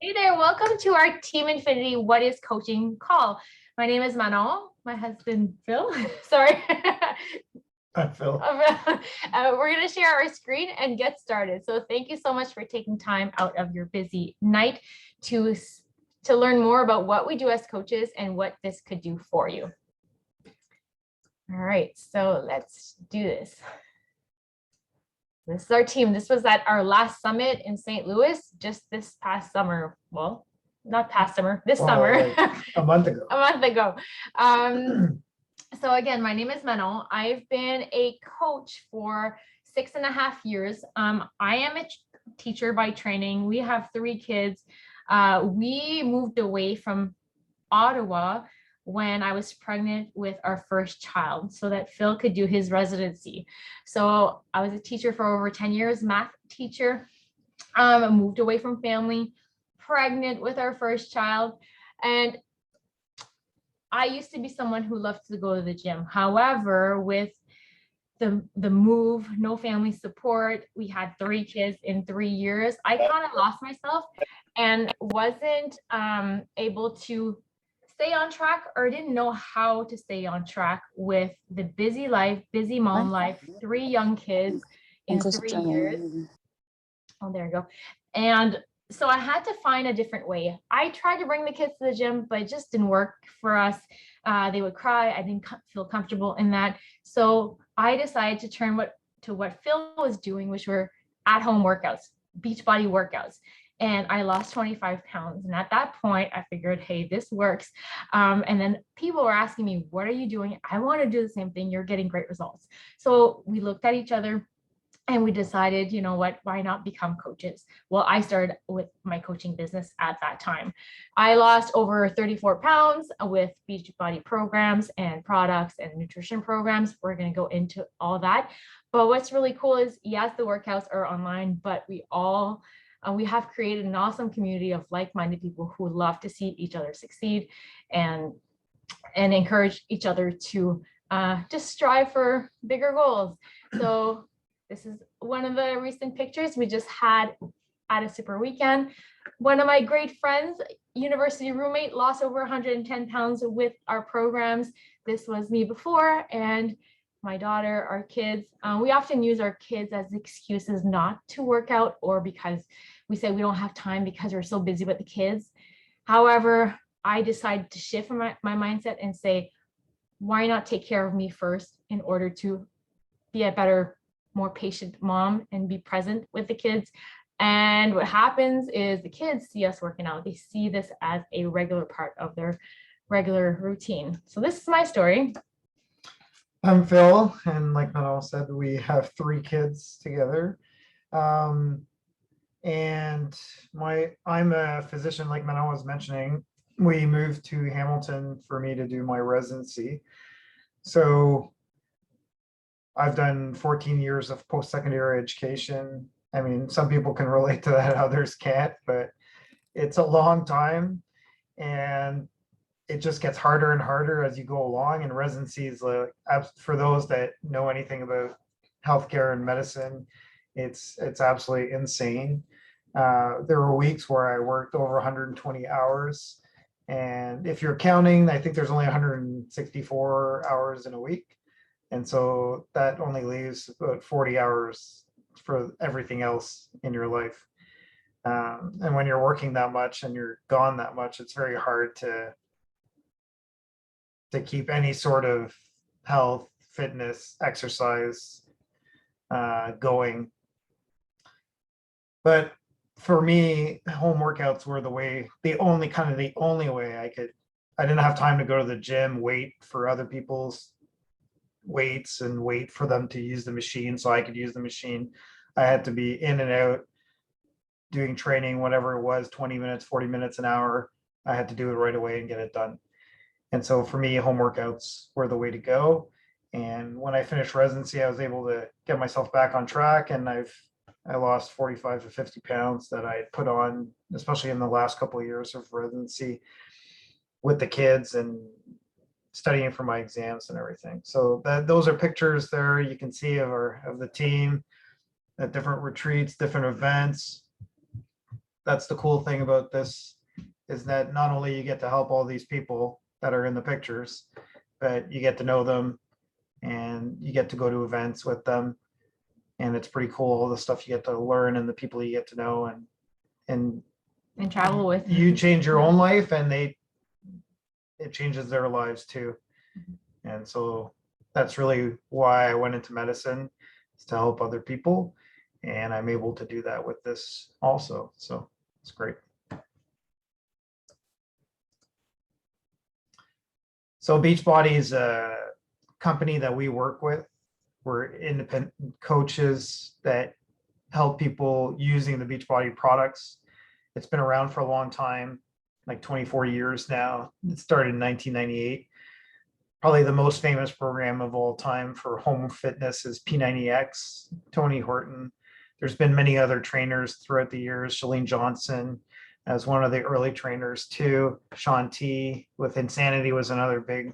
Hey there, welcome to our Team Infinity What is Coaching call. My name is Manon, my husband Phil. Sorry. Hi, Phil. We're going to share our screen and get started. So thank you so much for taking time out of your busy night to learn more about what we do as coaches and what this could do for you. All right, so let's do this. This is our team. This was at our last summit in St. Louis just this past summer. Well, not past summer, this summer. Like a month ago. A month ago. So again, my name is Manon. I've been a coach for 6.5 years. I am a teacher by training. We have 3 kids. We moved away from Ottawa when I was pregnant with our first child so that Phil could do his residency. So I was a teacher for over 10 years, math teacher. Moved away from family, pregnant with our first child. And I used to be someone who loved to go to the gym. However, with the move, no family support, we had 3 kids in 3 years. I kind of lost myself and wasn't able to stay on track, or didn't know how to stay on track with the busy life, busy mom life, 3 young kids in 3 years. Oh, there you go. And so I had to find a different way. I tried to bring the kids to the gym, but it just didn't work for us. They would cry. I didn't feel comfortable in that. So I decided to turn to what Phil was doing, which were at-home workouts, Beachbody workouts. And I lost 25 pounds. And at that point, I figured, hey, this works. And then people were asking me, what are you doing? I want to do the same thing. You're getting great results. So we looked at each other and we decided, you know what, why not become coaches? Well, I started with my coaching business at that time. I lost over 34 pounds with Beachbody programs and products and nutrition programs. We're going to go into all that. But what's really cool is, yes, the workouts are online, but we have created an awesome community of like-minded people who love to see each other succeed and encourage each other to just strive for bigger goals. So this is one of the recent pictures we just had at a super weekend. One of my great friends, university roommate, lost over 110 pounds with our programs. This was me before, and my daughter, our kids. We often use our kids as excuses not to work out, or because we say we don't have time because we're so busy with the kids. However, I decided to shift my mindset and say, why not take care of me first in order to be a better, more patient mom and be present with the kids. And what happens is the kids see us working out. They see this as a regular part of their regular routine. So this is my story. I'm Phil, and like Manon said, we have 3 kids together. And I'm a physician, like Manon was mentioning. We moved to Hamilton for me to do my residency. So I've done 14 years of post-secondary education. I mean, some people can relate to that, others can't, but it's a long time, and it just gets harder and harder as you go along. And residencies, like, for those that know anything about healthcare and medicine, it's absolutely insane. There were weeks where I worked over 120 hours, and if you're counting, I think there's only 164 hours in a week. And so that only leaves about 40 hours for everything else in your life. And when you're working that much and you're gone that much, it's very hard to keep any sort of health, fitness, exercise going. But for me, home workouts were the only way I didn't have time to go to the gym, wait for other people's weights and wait for them to use the machine so I could use the machine. I had to be in and out doing training, whatever it was, 20 minutes, 40 minutes, an hour. I had to do it right away and get it done. And so for me, home workouts were the way to go. And when I finished residency, I was able to get myself back on track, and I lost 45 to 50 pounds that I had put on, especially in the last couple of years of residency with the kids and studying for my exams and everything. So those are pictures there you can see of the team at different retreats, different events. that's the cool thing about this, is that not only you get to help all these people that are in the pictures, but you get to know them and you get to go to events with them. And it's pretty cool, all the stuff you get to learn and the people you get to know, and travel with. you change your own life, and it changes their lives too. And so that's really why I went into medicine, is to help other people. And I'm able to do that with this also. So it's great. So Beachbody is a company that we work with. We're independent coaches that help people using the Beachbody products. It's been around for a long time, like 24 years now. It started in 1998. Probably the most famous program of all time for home fitness is P90X, Tony Horton. There's been many other trainers throughout the years. Chalene Johnson as one of the early trainers too. Sean T with Insanity was another big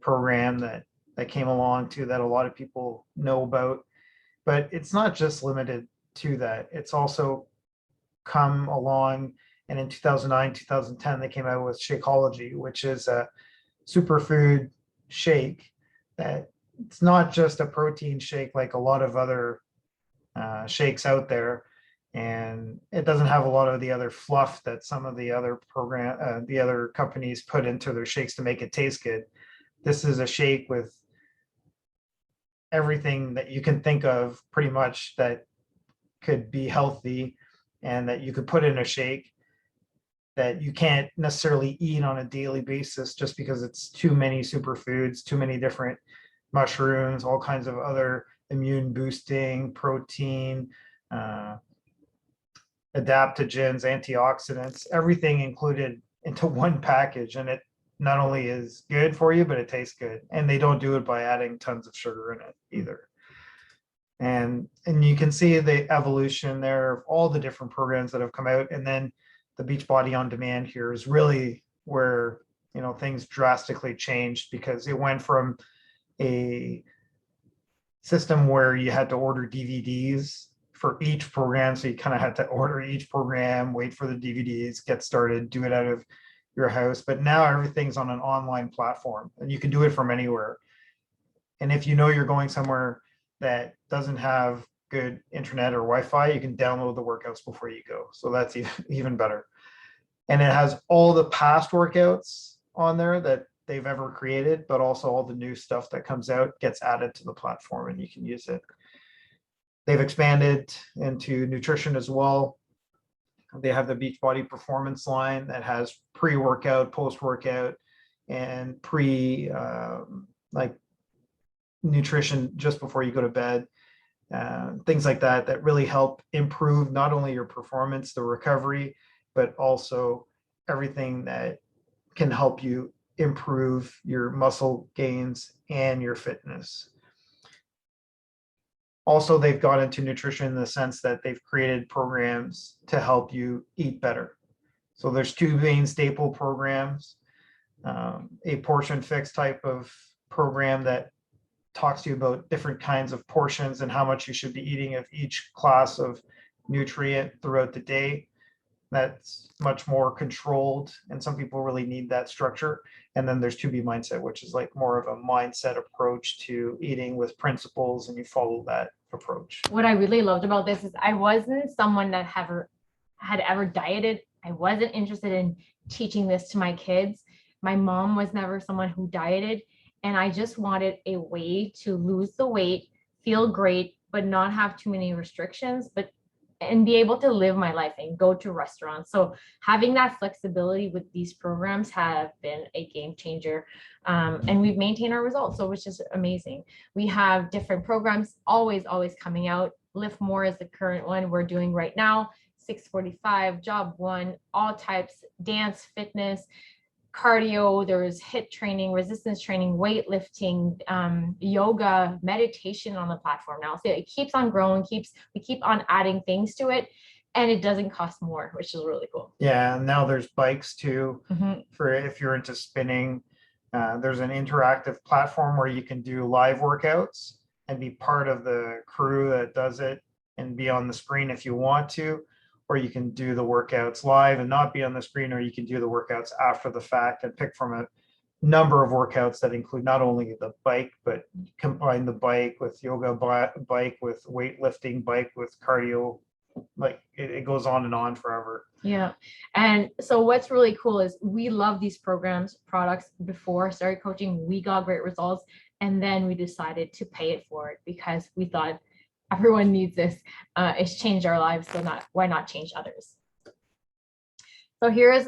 program that came along too, that a lot of people know about. But it's not just limited to that. It's also come along, and in 2009, 2010, they came out with Shakeology, which is a superfood shake that it's not just a protein shake like a lot of other shakes out there, and it doesn't have a lot of the other fluff that some of the other the other companies put into their shakes to make it taste good. This is a shake with everything that you can think of pretty much that could be healthy and that you could put in a shake, that you can't necessarily eat on a daily basis just because it's too many superfoods, too many different mushrooms, all kinds of other immune boosting, protein, adaptogens, antioxidants, everything included into one package. And it not only is good for you, but it tastes good. And they don't do it by adding tons of sugar in it either. And you can see the evolution there of all the different programs that have come out. And then the Beachbody On Demand here is really where, you know, things drastically changed, because it went from a system where you had to order DVDs for each program. So you kind of had to order each program, wait for the DVDs, get started, do it out of your house. But now everything's on an online platform and you can do it from anywhere. And if you know you're going somewhere that doesn't have good internet or Wi-Fi, you can download the workouts before you go. So that's even better. And it has all the past workouts on there that they've ever created, but also all the new stuff that comes out gets added to the platform and you can use it. They've expanded into nutrition as well. They have the Beachbody Performance line that has pre-workout, post-workout, and like nutrition just before you go to bed. Things like that that really help improve not only your performance, the recovery, but also everything that can help you improve your muscle gains and your fitness. Also, they've gone into nutrition in the sense that they've created programs to help you eat better. So there's two main staple programs, a portion fix type of program that talks to you about different kinds of portions and how much you should be eating of each class of nutrient throughout the day. That's much more controlled, and some people really need that structure. And then there's 2B mindset, which is like more of a mindset approach to eating with principles, and you follow that approach. What I really loved about this is I wasn't someone that had ever dieted. I wasn't interested in teaching this to my kids. My mom was never someone who dieted, and I just wanted a way to lose the weight, feel great, but not have too many restrictions, and be able to live my life and go to restaurants. So having that flexibility with these programs have been a game changer. And we've maintained our results, so which is amazing. We have different programs always coming out. Lift More is the current one we're doing right now. 645, Job 1, all types, dance, fitness, cardio, there's HIIT training, resistance training, weightlifting, yoga, meditation on the platform now. So it keeps on growing, we keep on adding things to it, and it doesn't cost more, which is really cool. Yeah, and now there's bikes too, for if you're into spinning. There's an interactive platform where you can do live workouts and be part of the crew that does it and be on the screen if you want to, or you can do the workouts live and not be on the screen, or you can do the workouts after the fact and pick from a number of workouts that include not only the bike, but combine the bike with yoga, bike with weightlifting, bike with cardio. Like it goes on and on forever. Yeah. And so what's really cool is we love these programs, products. Before I started coaching, we got great results. And then we decided to pay it forward because we thought everyone needs this. It's changed our lives. So why not change others? So here's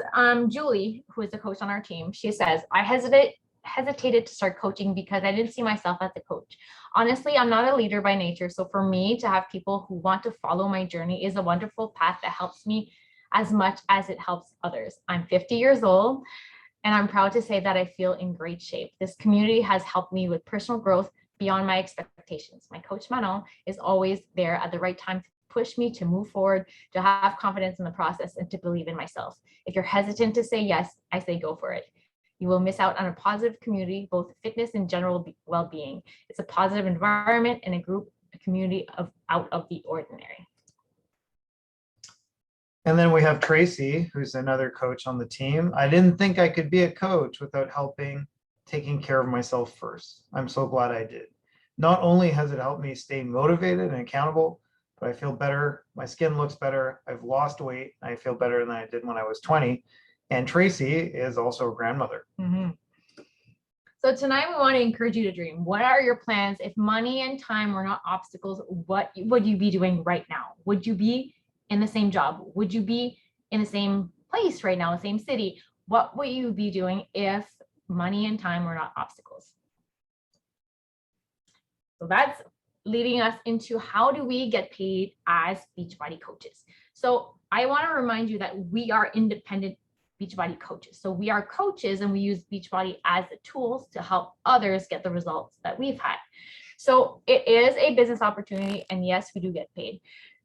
Julie, who is a coach on our team. She says, I hesitated to start coaching because I didn't see myself as a coach. Honestly, I'm not a leader by nature. So for me to have people who want to follow my journey is a wonderful path that helps me as much as it helps others. I'm 50 years old, and I'm proud to say that I feel in great shape. This community has helped me with personal growth beyond my expectations. My coach Manon is always there at the right time to push me to move forward, to have confidence in the process, and to believe in myself. If you're hesitant to say yes, I say go for it. You will miss out on a positive community, both fitness and general well-being. It's a positive environment and a community out of the ordinary. And then we have Tracy, who's another coach on the team. I didn't think I could be a coach without taking care of myself first. I'm so glad I did. Not only has it helped me stay motivated and accountable, but I feel better. My skin looks better. I've lost weight. I feel better than I did when I was 20. And Tracy is also a grandmother. Mm-hmm. So tonight we want to encourage you to dream. What are your plans? If money and time were not obstacles, what would you be doing right now? Would you be in the same job? Would you be in the same place right now, the same city? What would you be doing if money and time were not obstacles? So that's leading us into how do we get paid as Beachbody coaches. So I want to remind you that we are independent Beachbody coaches. So we are coaches and we use Beachbody as the tools to help others get the results that we've had. So it is a business opportunity, and yes, we do get paid.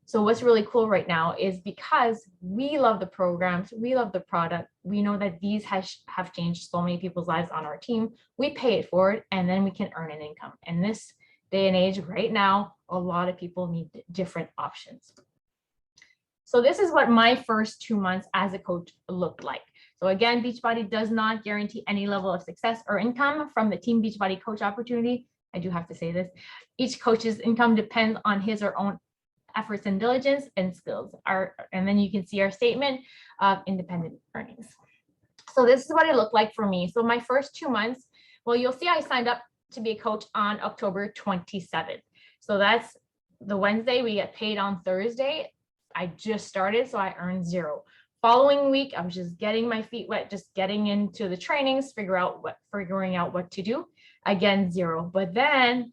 So what's really cool right now is because we love the programs, we love the product, we know that these have changed so many people's lives on our team. We pay it forward and then we can earn an income. And this day and age right now, a lot of people need different options. So this is what my first 2 months as a coach looked like. So again, Beachbody does not guarantee any level of success or income from the Team Beachbody coach opportunity. I do have to say this. Each coach's income depends on his or own efforts and diligence and skills. And then you can see our statement of independent earnings. So this is what it looked like for me. So my first 2 months, well, you'll see I signed up to be a coach on October 27th. So that's the Wednesday. We get paid on Thursday. I just started, so I earned $0. Following week, I was just getting my feet wet, just getting into the trainings, figuring out what to do. Again, $0. But then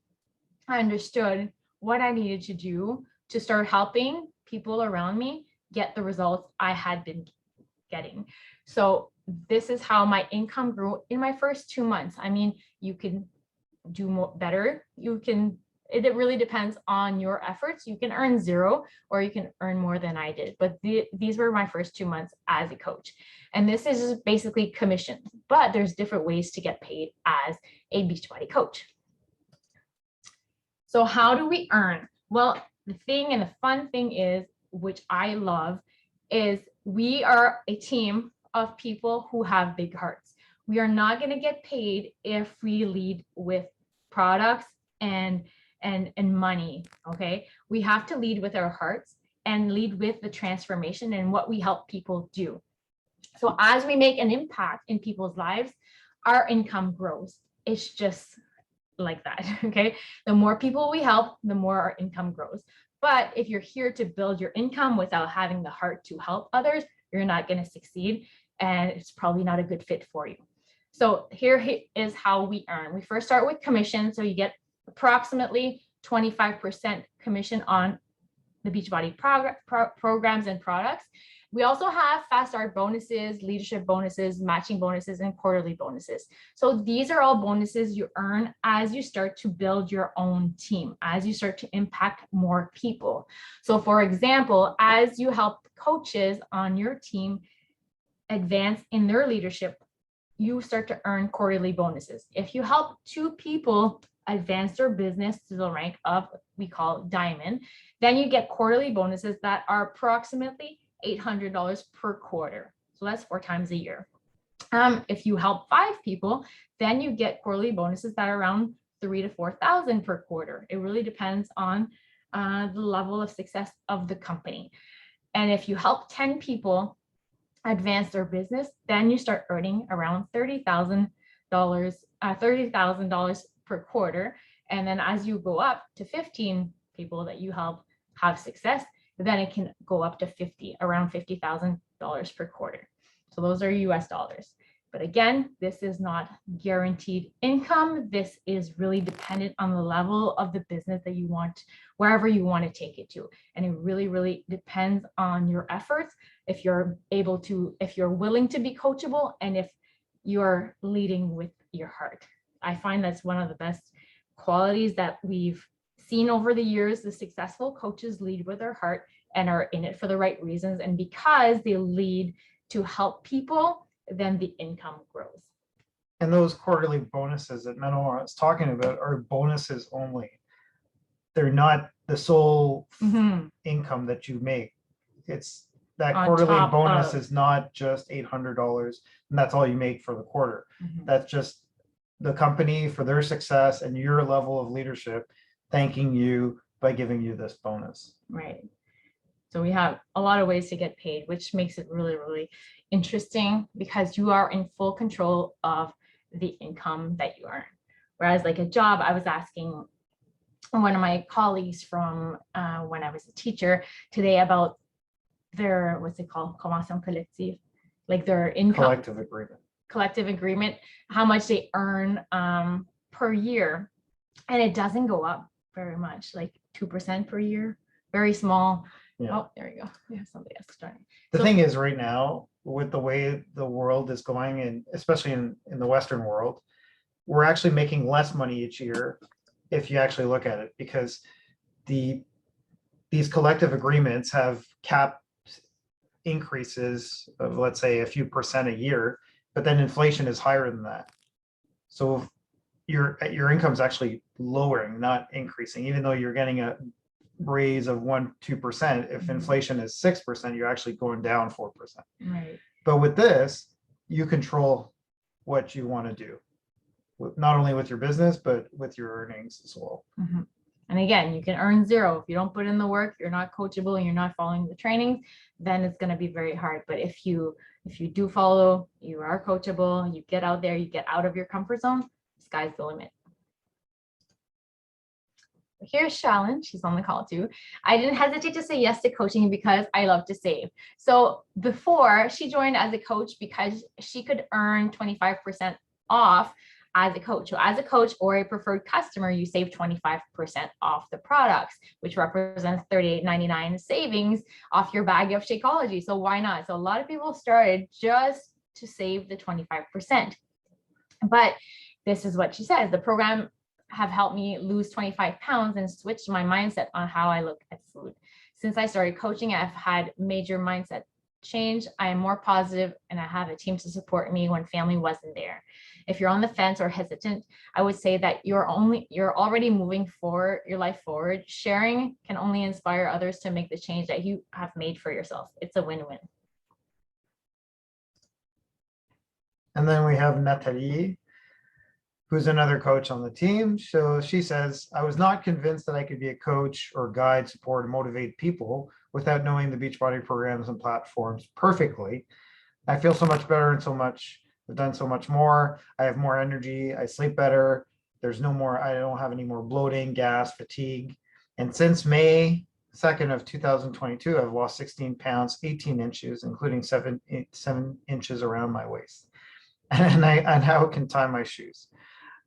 I understood what I needed to do to start helping people around me get the results I had been getting. So this is how my income grew in my first 2 months. I mean, you can do better. It really depends on your efforts. You can earn $0 or you can earn more than I did. But these were my first 2 months as a coach. And this is basically commission, but there's different ways to get paid as a Beachbody coach. So how do we earn? Well, the thing and the fun thing is, which I love, is we are a team of people who have big hearts. We are not going to get paid if we lead with products and money. Okay. We have to lead with our hearts and lead with the transformation and what we help people do. So as we make an impact in people's lives, our income grows. It's just like that. Okay. The more people we help, the more our income grows. But if you're here to build your income without having the heart to help others, you're not going to succeed. And it's probably not a good fit for you. So here is how we earn. We first start with commission. So you get approximately 25% commission on the Beachbody programs and products. We also have fast start bonuses, leadership bonuses, matching bonuses, and quarterly bonuses. So these are all bonuses you earn as you start to build your own team, as you start to impact more people. So for example, as you help coaches on your team advance in their leadership, you start to earn quarterly bonuses. If you help 2 people advance their business to the rank of, we call diamond, then you get quarterly bonuses that are approximately $800 per quarter. So that's 4 times a year. If you help 5 people, then you get quarterly bonuses that are around 3,000 to 4,000 per quarter. It really depends on the level of success of the company. And if you help 10 people advance their business, then you start earning around $30,000 per quarter. And then as you go up to 15 people that you help have success, then it can go up to around $50,000 per quarter. So those are US dollars. But again, this is not guaranteed income. This is really dependent on the level of the business that you want, wherever you want to take it to. And it really, really depends on your efforts. If you're willing to be coachable, and if you're leading with your heart. I find that's one of the best qualities that we've seen over the years. The successful coaches lead with their heart and are in it for the right reasons. And because they lead to help people, then the income grows. And those quarterly bonuses that Menno was talking about are bonuses only. They're not the sole income that you make. It's that On quarterly top bonus of- is not just $800 and that's all you make for the quarter. That's just the company for their success and your level of leadership thanking you by giving you this bonus. Right. So we have a lot of ways to get paid, which makes it really, really interesting because you are in full control of the income that you earn. Whereas like a job, I was asking one of my colleagues from when I was a teacher today about their, what's it called? Convention collective, like their income. Collective agreement, how much they earn per year. And it doesn't go up very much, like 2% per year, very small. Yeah. Oh, there you go. Yeah, somebody else starting. The thing is right now, with the way the world is going, and especially in the Western world, we're actually making less money each year if you actually look at it, because these collective agreements have capped increases of, let's say, a few percent a year, but then inflation is higher than that. So your income is actually lowering, not increasing, even though you're getting a raise of 1-2%. If inflation is 6%, you're actually going down 4%. Right. But with this, you control what you want to do, not only with your business, but with your earnings as well. And again, you can earn 0. If you don't put in the work, you're not coachable and you're not following the trainings, then it's going to be very hard. But if you do follow, you are coachable, you get out there, you get out of your comfort zone, sky's the limit. Here's Shalyn, she's on the call too. I didn't hesitate to say yes to coaching because I love to save. So before, she joined as a coach because she could earn 25% off as a coach. So as a coach or a preferred customer, you save 25% off the products, which represents $38.99 savings off your bag of Shakeology. So why not? So a lot of people started just to save the 25%. But this is what she says. The program have helped me lose 25 pounds and switch my mindset on how I look at food. Since I started coaching, I've had major mindset change. I am more positive and I have a team to support me when family wasn't there. If you're on the fence or hesitant, I would say that you're already moving forward, your life forward. Sharing can only inspire others to make the change that you have made for yourself. It's a win-win. And then we have Nathalie, who's another coach on the team. So she says, I was not convinced that I could be a coach or guide, support, and motivate people without knowing the Beachbody programs and platforms perfectly. I feel so much better and I've done so much more. I have more energy. I sleep better. I don't have any more bloating, gas, fatigue. And since May 2nd of 2022, I've lost 16 pounds, 18 inches, including 7 inches around my waist. And I now can tie my shoes.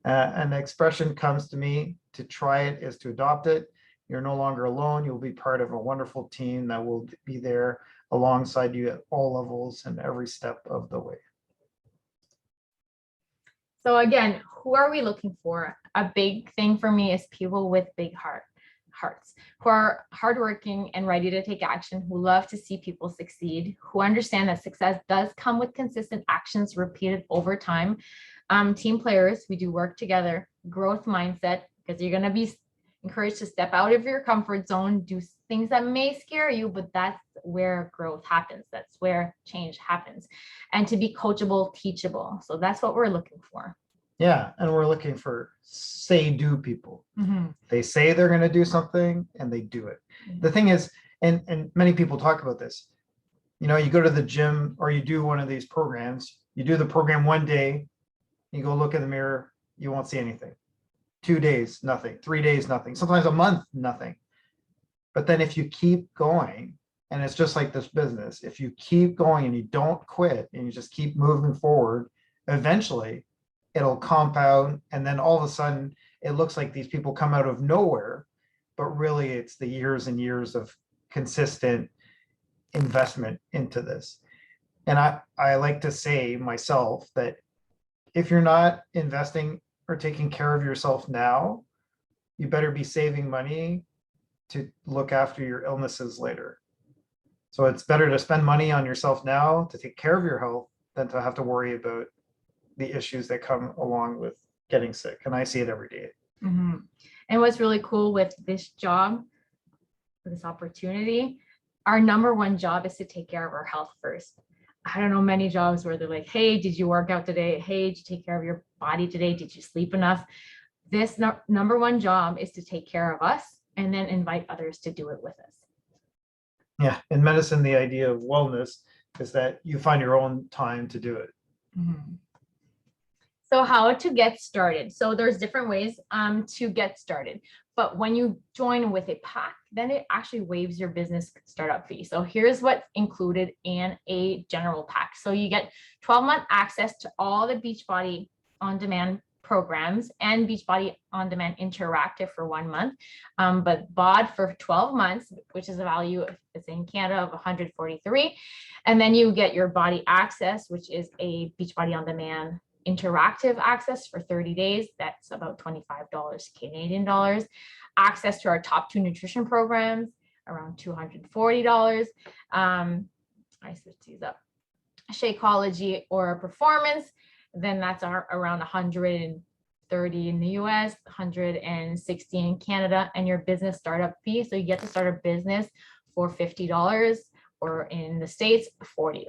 An expression comes to me: to try it is to adopt it. You're no longer alone. You'll be part of a wonderful team that will be there alongside you at all levels and every step of the way. So again, who are we looking for? A big thing for me is people with big hearts, who are hardworking and ready to take action, who love to see people succeed, who understand that success does come with consistent actions repeated over time. Team players, we do work together, growth mindset, because you're going to be encouraged to step out of your comfort zone, do things that may scare you, but that's where growth happens. That's where change happens. And to be coachable, teachable. So that's what we're looking for. Yeah, and we're looking for say-do people. Mm-hmm. They say they're going to do something and they do it. The thing is, and many people talk about this, you know, you go to the gym or you do one of these programs, you do the program one day, you go look in the mirror, you won't see anything. 2 days, nothing. 3 days, nothing. Sometimes a month, nothing. But then if you keep going, and it's just like this business, if you keep going and you don't quit and you just keep moving forward, eventually it'll compound. And then all of a sudden it looks like these people come out of nowhere, but really it's the years and years of consistent investment into this. And I like to say myself that if you're not investing or taking care of yourself now, you better be saving money to look after your illnesses later. So it's better to spend money on yourself now to take care of your health than to have to worry about the issues that come along with getting sick. And I see it every day. Mm-hmm. And what's really cool with this job, this opportunity, our number one job is to take care of our health first. I don't know many jobs where they're like, hey, did you work out today? Hey, did you take care of your body today? Did you sleep enough? This number one job is to take care of us and then invite others to do it with us. Yeah. In medicine, the idea of wellness is that you find your own time to do it. Mm-hmm. So how to get started. So there's different ways to get started. But when you join with a pack, then it actually waives your business startup fee. So here's what's included in a general pack. So you get 12-month access to all the Beachbody on-demand programs and Beachbody on-demand interactive for 1 month, but BOD for 12 months, which is a value it's in Canada of 143. And then you get your body access, which is a Beachbody on-demand interactive access for 30 days. That's about $25 Canadian dollars. Access to our top 2 nutrition programs, around $240. I switch these up. Shakeology or performance, then that's around 130 in the US, 160 in Canada, and your business startup fee. So you get to start a business for $50, or in the States, $40.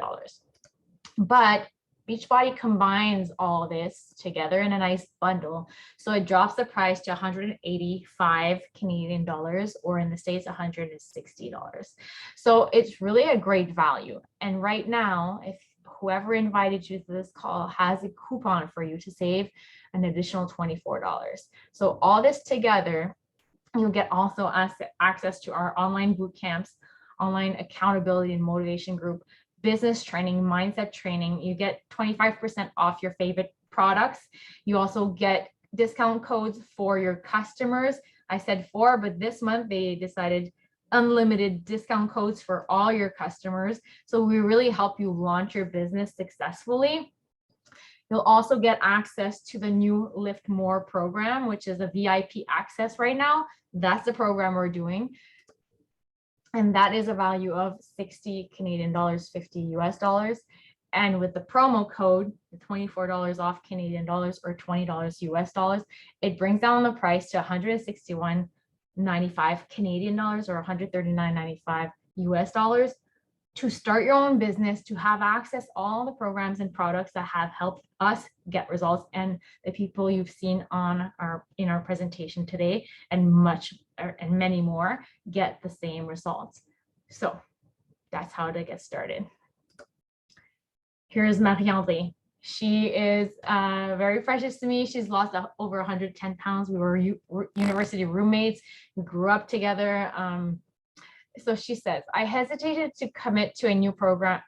But Beachbody combines all this together in a nice bundle. So it drops the price to 185 Canadian dollars, or in the States, $160. So it's really a great value. And right now, if whoever invited you to this call has a coupon for you to save an additional $24. So all this together, you'll get also access to our online boot camps, online accountability and motivation group, business training, mindset training. You get 25% off your favorite products. You also get discount codes for your customers. I said 4, but this month they decided unlimited discount codes for all your customers. So we really help you launch your business successfully. You'll also get access to the new Lift More program, which is a VIP access right now. That's the program we're doing. And that is a value of 60 Canadian dollars, 50 US dollars. And with the promo code, the $24 off Canadian dollars or $20 US dollars, it brings down the price to 161.95 Canadian dollars or 139.95 US dollars to start your own business, to have access to all the programs and products that have helped us get results, and the people you've seen in our presentation today, and many more get the same results. So that's how to get started. Here's Marie-André. She is very precious to me. She's lost over 110 pounds. We were university roommates. We grew up together. So she says, I hesitated to commit to a new project,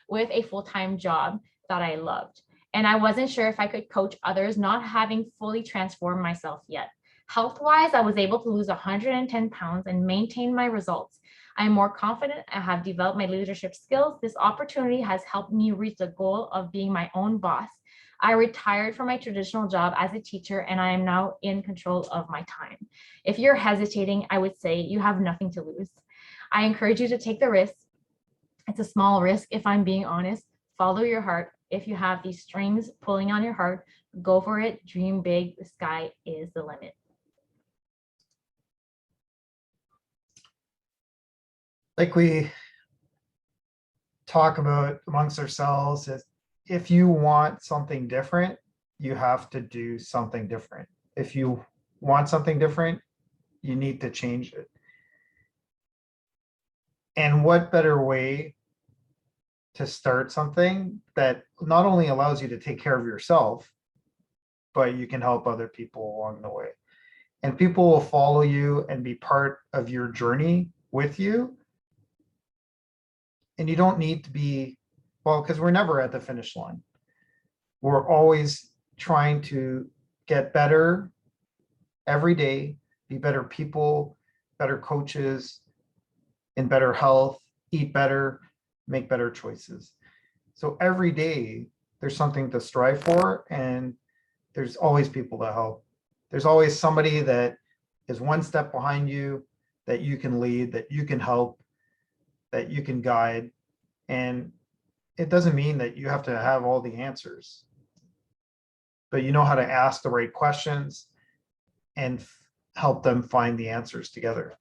with a full-time job that I loved. And I wasn't sure if I could coach others, not having fully transformed myself yet. Health-wise, I was able to lose 110 pounds and maintain my results. I am more confident and have developed my leadership skills. This opportunity has helped me reach the goal of being my own boss. I retired from my traditional job as a teacher, and I am now in control of my time. If you're hesitating, I would say you have nothing to lose. I encourage you to take the risk. It's a small risk, if I'm being honest. Follow your heart. If you have these strings pulling on your heart, go for it. Dream big. The sky is the limit. like we talk about amongst ourselves, is if you want something different, you have to do something different. If you want something different, you need to change it. And what better way to start something that not only allows you to take care of yourself, but you can help other people along the way. And people will follow you and be part of your journey with you. And you don't need to be, well, because we're never at the finish line. We're always trying to get better every day, be better people, better coaches, in better health, eat better, make better choices. So every day there's something to strive for, and there's always people to help. There's always somebody that is one step behind you, that you can lead, that you can help, that you can guide. And it doesn't mean that you have to have all the answers, but you know how to ask the right questions and help them find the answers together.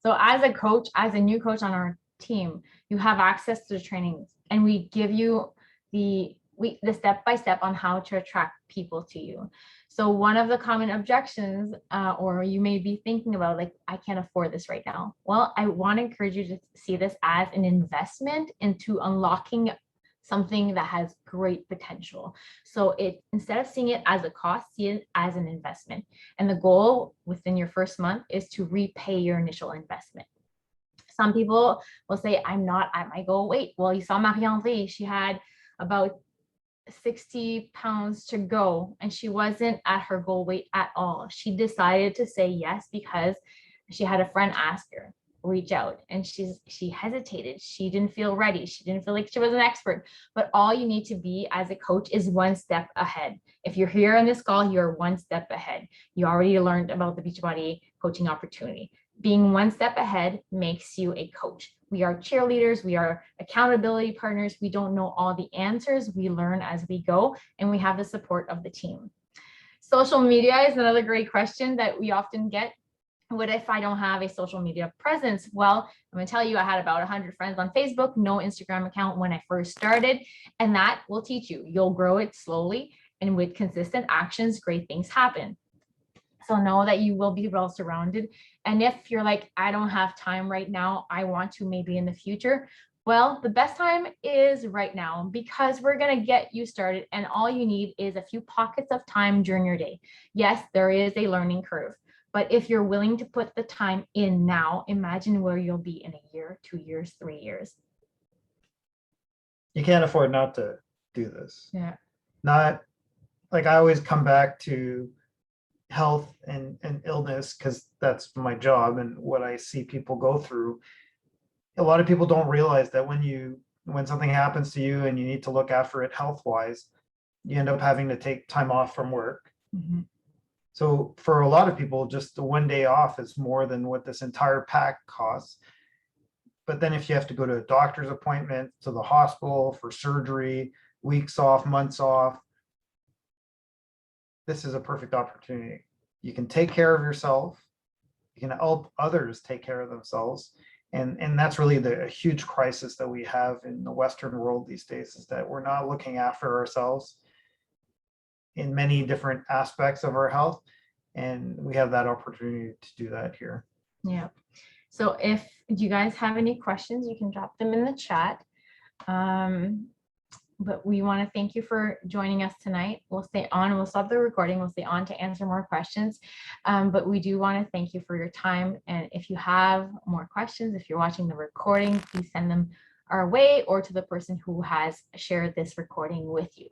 So as a coach, as a new coach on our team, you have access to the trainings, and we give you the step-by-step on how to attract people to you. So one of the common objections, or you may be thinking about, like, I can't afford this right now. Well, I want to encourage you to see this as an investment into unlocking something that has great potential. So instead of seeing it as a cost, see it as an investment. And the goal within your first month is to repay your initial investment. Some people will say, I'm not at my goal weight. Well, you saw Marie-André, she had about 60 pounds to go, and she wasn't at her goal weight at all. She decided to say yes because she had a friend ask her, reach out, and she hesitated. She didn't feel ready. She didn't feel like she was an expert. But all you need to be as a coach is one step ahead. If you're here on this call, you're one step ahead. You already learned about the Beachbody coaching opportunity. Being one step ahead makes you a coach. We are cheerleaders. We are accountability partners. We don't know all the answers. We learn as we go, and we have the support of the team. Social media is another great question that we often get. What if I don't have a social media presence? Well, I'm going to tell you, I had about 100 friends on Facebook, no Instagram account when I first started, and that will teach you. You'll grow it slowly, and with consistent actions, great things happen. So know that you will be well surrounded. And if you're like, I don't have time right now, I want to maybe in the future, well, the best time is right now, because we're going to get you started, and all you need is a few pockets of time during your day. Yes, there is a learning curve, but if you're willing to put the time in now, imagine where you'll be in a year, 2 years, 3 years. You can't afford not to do this. Yeah. Not like, I always come back to health and illness because that's my job and what I see people go through. A lot of people don't realize that when something happens to you and you need to look after it health wise, you end up having to take time off from work. Mm-hmm. So for a lot of people, just the one day off is more than what this entire pack costs. But then if you have to go to a doctor's appointment, to the hospital for surgery, weeks off, months off, this is a perfect opportunity. You can take care of yourself. You can help others take care of themselves. And that's really a huge crisis that we have in the Western world these days, is that we're not looking after ourselves in many different aspects of our health. And we have that opportunity to do that here. Yeah. So if you guys have any questions, you can drop them in the chat. But we want to thank you for joining us tonight. We'll stay on, we'll stop the recording, we'll stay on to answer more questions. But we do want to thank you for your time. And if you have more questions, if you're watching the recording, please send them our way or to the person who has shared this recording with you.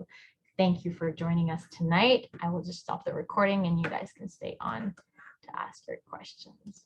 Thank you for joining us tonight. I will just stop the recording and you guys can stay on to ask your questions.